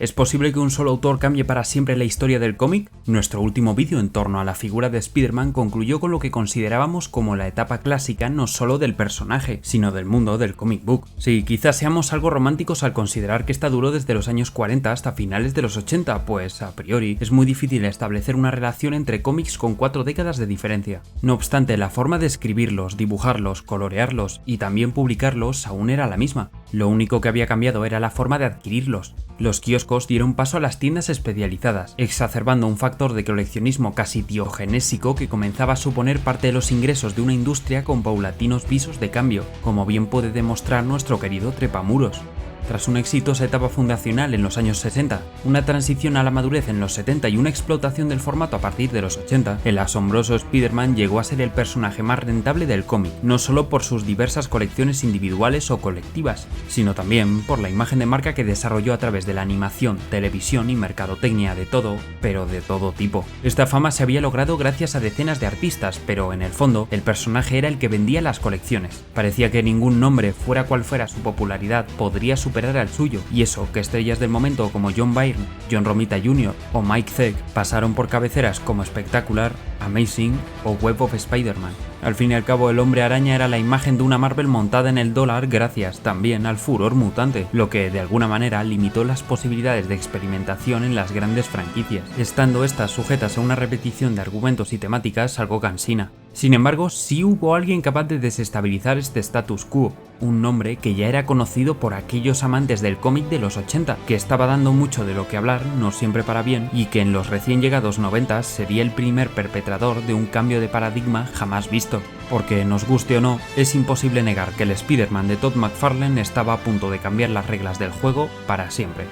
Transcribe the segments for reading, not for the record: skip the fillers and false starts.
¿Es posible que un solo autor cambie para siempre la historia del cómic? Nuestro último vídeo en torno a la figura de Spider-Man concluyó con lo que considerábamos como la etapa clásica no solo del personaje, sino del mundo del comic book. Sí, quizás seamos algo románticos al considerar que esta duró desde los años 40 hasta finales de los 80, pues a priori es muy difícil establecer una relación entre cómics con 4 décadas de diferencia. No obstante, la forma de escribirlos, dibujarlos, colorearlos y también publicarlos aún era la misma. Lo único que había cambiado era la forma de adquirirlos. Los kioscos dieron paso a las tiendas especializadas, exacerbando un factor de coleccionismo casi diogenésico que comenzaba a suponer parte de los ingresos de una industria con paulatinos visos de cambio, como bien puede demostrar nuestro querido trepamuros. Tras una exitosa etapa fundacional en los años 60, una transición a la madurez en los 70 y una explotación del formato a partir de los 80, el asombroso Spider-Man llegó a ser el personaje más rentable del cómic, no solo por sus diversas colecciones individuales o colectivas, sino también por la imagen de marca que desarrolló a través de la animación, televisión y mercadotecnia de todo, pero de todo tipo. Esta fama se había logrado gracias a decenas de artistas, pero en el fondo, el personaje era el que vendía las colecciones. Parecía que ningún nombre, fuera cual fuera su popularidad, podría superar al suyo, y eso que estrellas del momento como John Byrne, John Romita Jr. o Mike Zeck pasaron por cabeceras como Spectacular, Amazing o Web of Spider-Man. Al fin y al cabo, el Hombre Araña era la imagen de una Marvel montada en el dólar gracias también al furor mutante, lo que de alguna manera limitó las posibilidades de experimentación en las grandes franquicias, estando estas sujetas a una repetición de argumentos y temáticas algo cansina. Sin embargo, sí hubo alguien capaz de desestabilizar este status quo, un nombre que ya era conocido por aquellos amantes del cómic de los 80, que estaba dando mucho de lo que hablar, no siempre para bien, y que en los recién llegados 90 sería el primer perpetrador de un cambio de paradigma jamás visto. Porque, nos guste o no, es imposible negar que el Spider-Man de Todd McFarlane estaba a punto de cambiar las reglas del juego para siempre.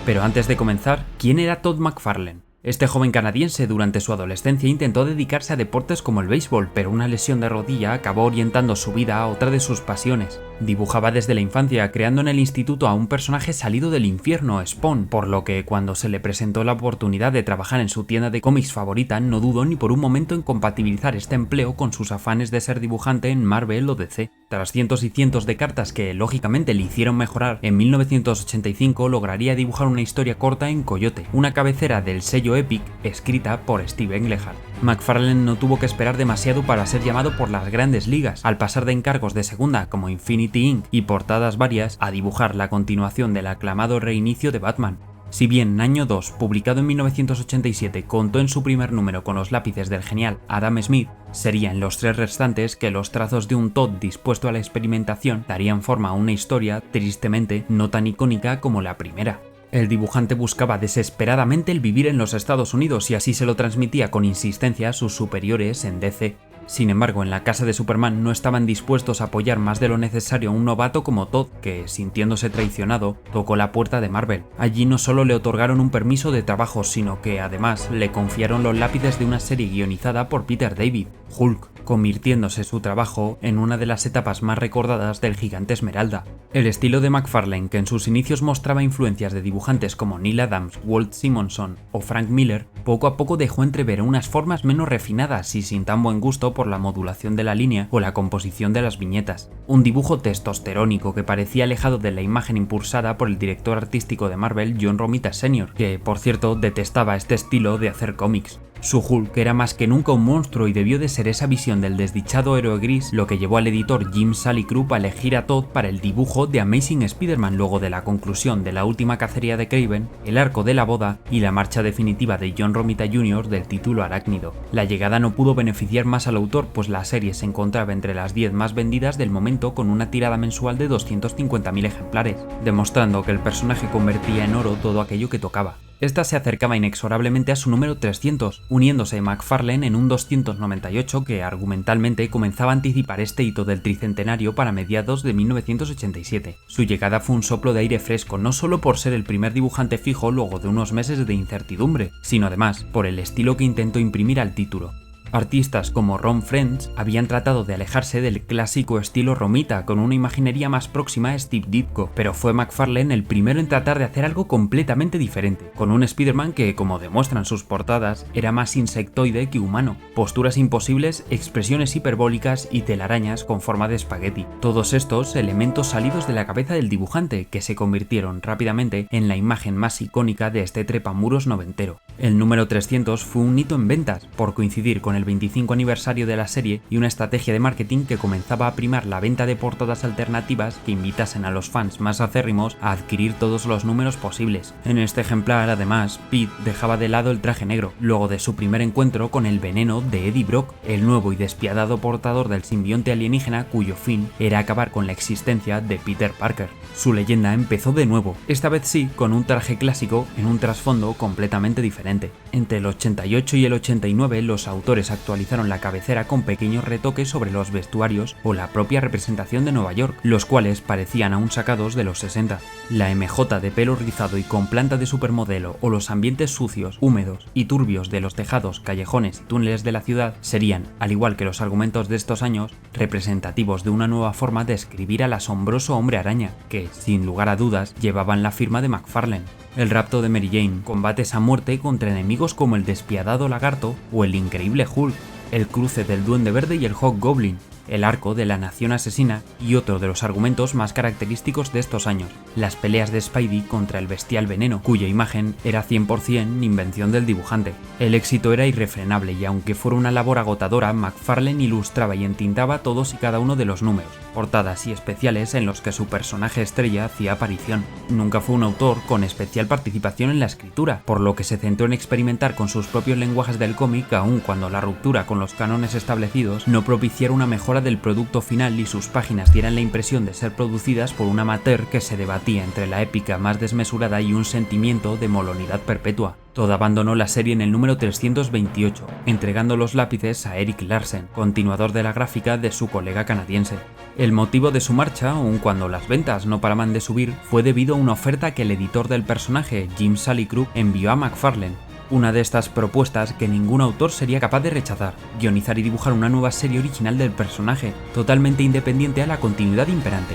Pero antes de comenzar, ¿quién era Todd McFarlane? Este joven canadiense durante su adolescencia intentó dedicarse a deportes como el béisbol, pero una lesión de rodilla acabó orientando su vida a otra de sus pasiones. Dibujaba desde la infancia, creando en el instituto a un personaje salido del infierno, Spawn, por lo que cuando se le presentó la oportunidad de trabajar en su tienda de cómics favorita, no dudó ni por un momento en compatibilizar este empleo con sus afanes de ser dibujante en Marvel o DC. Tras cientos y cientos de cartas que, lógicamente, le hicieron mejorar, en 1985 lograría dibujar una historia corta en Coyote, una cabecera del sello Epic escrita por Steve Englehart. McFarlane no tuvo que esperar demasiado para ser llamado por las grandes ligas, al pasar de encargos de segunda como Infinity Inc. y portadas varias a dibujar la continuación del aclamado reinicio de Batman. Si bien Año 2, publicado en 1987, contó en su primer número con los lápices del genial Adam Smith, sería en los 3 restantes que los trazos de un Todd dispuesto a la experimentación darían forma a una historia, tristemente, no tan icónica como la primera. El dibujante buscaba desesperadamente el vivir en los Estados Unidos y así se lo transmitía con insistencia a sus superiores en DC. Sin embargo, en la casa de Superman no estaban dispuestos a apoyar más de lo necesario a un novato como Todd, que, sintiéndose traicionado, tocó la puerta de Marvel. Allí no solo le otorgaron un permiso de trabajo, sino que además le confiaron los lápices de una serie guionizada por Peter David, Hulk, convirtiéndose su trabajo en una de las etapas más recordadas del Gigante Esmeralda. El estilo de McFarlane, que en sus inicios mostraba influencias de dibujantes como Neil Adams, Walt Simonson o Frank Miller, poco a poco dejó entrever unas formas menos refinadas y sin tan buen gusto por la modulación de la línea o la composición de las viñetas. Un dibujo testosterónico que parecía alejado de la imagen impulsada por el director artístico de Marvel, John Romita Sr., que, por cierto, detestaba este estilo de hacer cómics. Su Hulk era más que nunca un monstruo y debió de ser esa visión del desdichado héroe gris lo que llevó al editor Jim Salicrup a elegir a Todd para el dibujo de Amazing Spider-Man luego de la conclusión de la última cacería de Kraven, el arco de la boda y la marcha definitiva de John Romita Jr. del título Arácnido. La llegada no pudo beneficiar más al autor, pues la serie se encontraba entre las 10 más vendidas del momento con una tirada mensual de 250.000 ejemplares, demostrando que el personaje convertía en oro todo aquello que tocaba. Esta se acercaba inexorablemente a su número 300, uniéndose McFarlane en un 298 que argumentalmente comenzaba a anticipar este hito del tricentenario para mediados de 1987. Su llegada fue un soplo de aire fresco no solo por ser el primer dibujante fijo luego de unos meses de incertidumbre, sino además por el estilo que intentó imprimir al título. Artistas como Ron Frenz habían tratado de alejarse del clásico estilo Romita con una imaginería más próxima a Steve Ditko, pero fue McFarlane el primero en tratar de hacer algo completamente diferente, con un Spider-Man que, como demuestran sus portadas, era más insectoide que humano, posturas imposibles, expresiones hiperbólicas y telarañas con forma de espagueti. Todos estos elementos salidos de la cabeza del dibujante, que se convirtieron rápidamente en la imagen más icónica de este trepamuros noventero. El número 300 fue un hito en ventas, por coincidir con el 25 aniversario de la serie y una estrategia de marketing que comenzaba a primar la venta de portadas alternativas que invitasen a los fans más acérrimos a adquirir todos los números posibles. En este ejemplar, además, Pete dejaba de lado el traje negro, luego de su primer encuentro con el veneno de Eddie Brock, el nuevo y despiadado portador del simbionte alienígena cuyo fin era acabar con la existencia de Peter Parker. Su leyenda empezó de nuevo, esta vez sí con un traje clásico en un trasfondo completamente diferente. Entre el 88 y el 89 los autores actualizaron la cabecera con pequeños retoques sobre los vestuarios o la propia representación de Nueva York, los cuales parecían aún sacados de los 60. La MJ de pelo rizado y con planta de supermodelo o los ambientes sucios, húmedos y turbios de los tejados, callejones y túneles de la ciudad serían, al igual que los argumentos de estos años, representativos de una nueva forma de escribir al asombroso hombre araña, que, sin lugar a dudas, llevaban la firma de McFarlane. El rapto de Mary Jane, combates a muerte contra enemigos como el despiadado lagarto o el increíble Hulk, el cruce del Duende Verde y el Hobgoblin, el arco de la Nación Asesina y otro de los argumentos más característicos de estos años, las peleas de Spidey contra el bestial Veneno, cuya imagen era 100% invención del dibujante. El éxito era irrefrenable y aunque fuera una labor agotadora, McFarlane ilustraba y entintaba todos y cada uno de los números, portadas y especiales en los que su personaje estrella hacía aparición. Nunca fue un autor con especial participación en la escritura, por lo que se centró en experimentar con sus propios lenguajes del cómic aun cuando la ruptura con los cánones establecidos no propiciara una mejora del producto final y sus páginas dieran la impresión de ser producidas por un amateur que se debatía entre la épica más desmesurada y un sentimiento de molonidad perpetua. Todd abandonó la serie en el número 328, entregando los lápices a Eric Larsen, continuador de la gráfica de su colega canadiense. El motivo de su marcha, aun cuando las ventas no paraban de subir, fue debido a una oferta que el editor del personaje, Jim Salicrup, envió a McFarlane. Una de estas propuestas que ningún autor sería capaz de rechazar: guionizar y dibujar una nueva serie original del personaje, totalmente independiente a la continuidad imperante.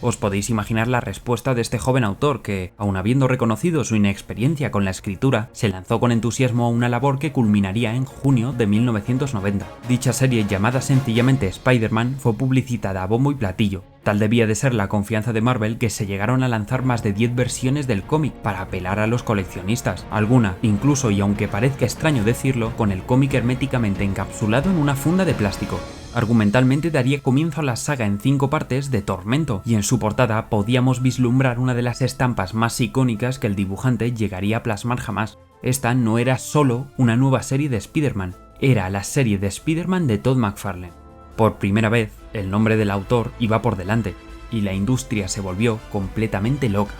Os podéis imaginar la respuesta de este joven autor que, aun habiendo reconocido su inexperiencia con la escritura, se lanzó con entusiasmo a una labor que culminaría en junio de 1990. Dicha serie, llamada sencillamente Spider-Man, fue publicitada a bombo y platillo. Tal debía de ser la confianza de Marvel que se llegaron a lanzar más de 10 versiones del cómic para apelar a los coleccionistas, alguna, incluso y aunque parezca extraño decirlo, con el cómic herméticamente encapsulado en una funda de plástico. Argumentalmente daría comienzo a la saga en 5 partes de Tormento, y en su portada podíamos vislumbrar una de las estampas más icónicas que el dibujante llegaría a plasmar jamás. Esta no era solo una nueva serie de Spider-Man, era la serie de Spider-Man de Todd McFarlane. Por primera vez, el nombre del autor iba por delante, y la industria se volvió completamente loca.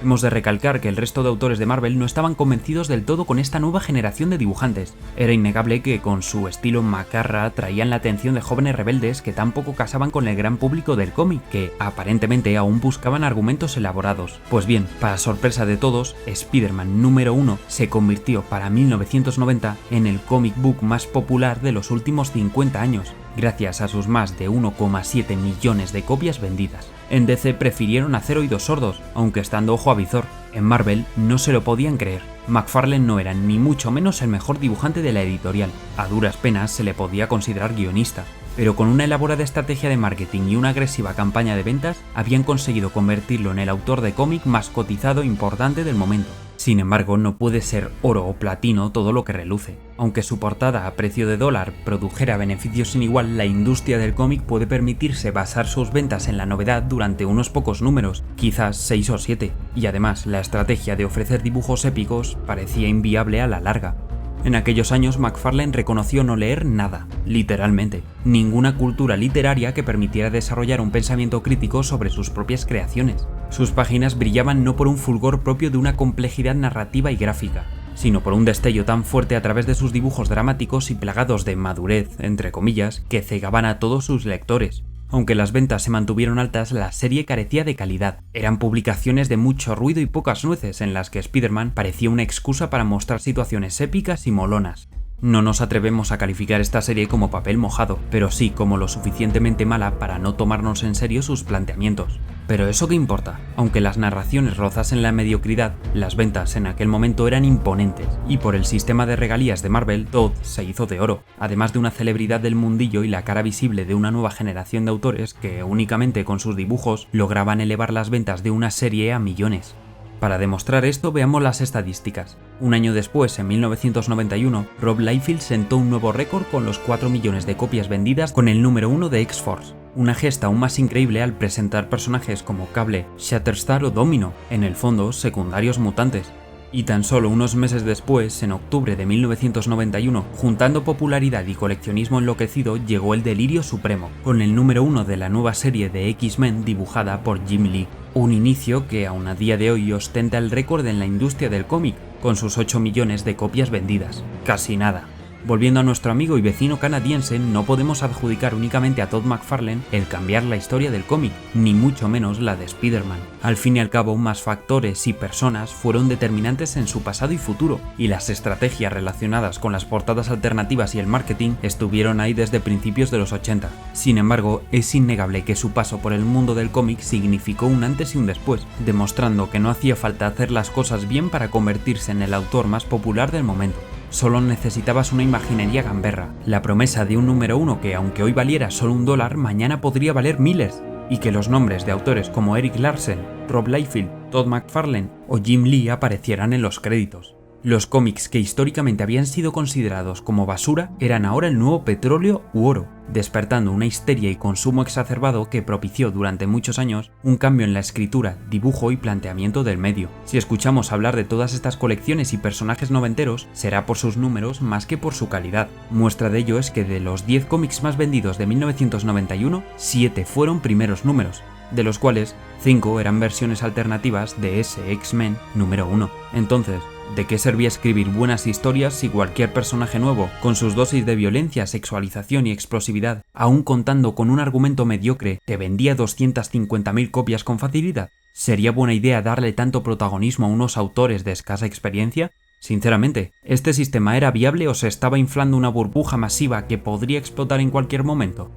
Hemos de recalcar que el resto de autores de Marvel no estaban convencidos del todo con esta nueva generación de dibujantes. Era innegable que con su estilo macarra atraían la atención de jóvenes rebeldes que tampoco casaban con el gran público del cómic, que aparentemente aún buscaban argumentos elaborados. Pues bien, para sorpresa de todos, Spider-Man número 1 se convirtió para 1990 en el comic book más popular de los últimos 50 años, gracias a sus más de 1,7 millones de copias vendidas. En DC prefirieron hacer oídos sordos, aunque estando ojo a visor. En Marvel no se lo podían creer. McFarlane no era ni mucho menos el mejor dibujante de la editorial, a duras penas se le podía considerar guionista, pero con una elaborada estrategia de marketing y una agresiva campaña de ventas habían conseguido convertirlo en el autor de cómic más cotizado e importante del momento. Sin embargo, no puede ser oro o platino todo lo que reluce. Aunque su portada a precio de dólar produjera beneficios sin igual, la industria del cómic puede permitirse basar sus ventas en la novedad durante unos pocos números, quizás 6 o 7, y además la estrategia de ofrecer dibujos épicos parecía inviable a la larga. En aquellos años McFarlane reconoció no leer nada, literalmente, ninguna cultura literaria que permitiera desarrollar un pensamiento crítico sobre sus propias creaciones. Sus páginas brillaban no por un fulgor propio de una complejidad narrativa y gráfica, sino por un destello tan fuerte a través de sus dibujos dramáticos y plagados de madurez, entre comillas, que cegaban a todos sus lectores. Aunque las ventas se mantuvieron altas, la serie carecía de calidad. Eran publicaciones de mucho ruido y pocas nueces en las que Spider-Man parecía una excusa para mostrar situaciones épicas y molonas. No nos atrevemos a calificar esta serie como papel mojado, pero sí como lo suficientemente mala para no tomarnos en serio sus planteamientos. Pero eso qué importa, aunque las narraciones rozasen la mediocridad, las ventas en aquel momento eran imponentes, y por el sistema de regalías de Marvel, Todd se hizo de oro, además de una celebridad del mundillo y la cara visible de una nueva generación de autores que únicamente con sus dibujos lograban elevar las ventas de una serie a millones. Para demostrar esto, veamos las estadísticas. Un año después, en 1991, Rob Liefeld sentó un nuevo récord con los 4 millones de copias vendidas con el número 1 de X-Force. Una gesta aún más increíble al presentar personajes como Cable, Shatterstar o Domino, en el fondo secundarios mutantes. Y tan solo unos meses después, en octubre de 1991, juntando popularidad y coleccionismo enloquecido, llegó el delirio supremo, con el número 1 de la nueva serie de X-Men dibujada por Jim Lee. Un inicio que aún a día de hoy ostenta el récord en la industria del cómic, con sus 8 millones de copias vendidas. Casi nada. Volviendo a nuestro amigo y vecino canadiense, no podemos adjudicar únicamente a Todd McFarlane el cambiar la historia del cómic, ni mucho menos la de Spider-Man. Al fin y al cabo, más factores y personas fueron determinantes en su pasado y futuro, y las estrategias relacionadas con las portadas alternativas y el marketing estuvieron ahí desde principios de los 80. Sin embargo, es innegable que su paso por el mundo del cómic significó un antes y un después, demostrando que no hacía falta hacer las cosas bien para convertirse en el autor más popular del momento. Solo necesitabas una imaginería gamberra, la promesa de un número 1 que, aunque hoy valiera solo $1, mañana podría valer miles, y que los nombres de autores como Erik Larsen, Rob Liefeld, Todd McFarlane o Jim Lee aparecieran en los créditos. Los cómics que históricamente habían sido considerados como basura eran ahora el nuevo petróleo u oro, despertando una histeria y consumo exacerbado que propició durante muchos años un cambio en la escritura, dibujo y planteamiento del medio. Si escuchamos hablar de todas estas colecciones y personajes noventeros, será por sus números más que por su calidad. Muestra de ello es que de los 10 cómics más vendidos de 1991, 7 fueron primeros números, de los cuales 5 eran versiones alternativas de ese X-Men número 1. Entonces, ¿de qué servía escribir buenas historias si cualquier personaje nuevo, con sus dosis de violencia, sexualización y explosividad, aún contando con un argumento mediocre, te vendía 250.000 copias con facilidad? ¿Sería buena idea darle tanto protagonismo a unos autores de escasa experiencia? Sinceramente, ¿este sistema era viable o se estaba inflando una burbuja masiva que podría explotar en cualquier momento?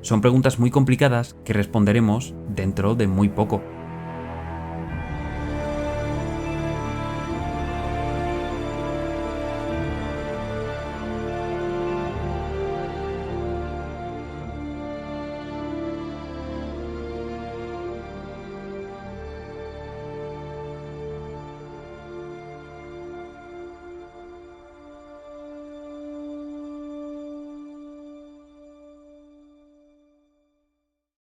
Son preguntas muy complicadas que responderemos dentro de muy poco.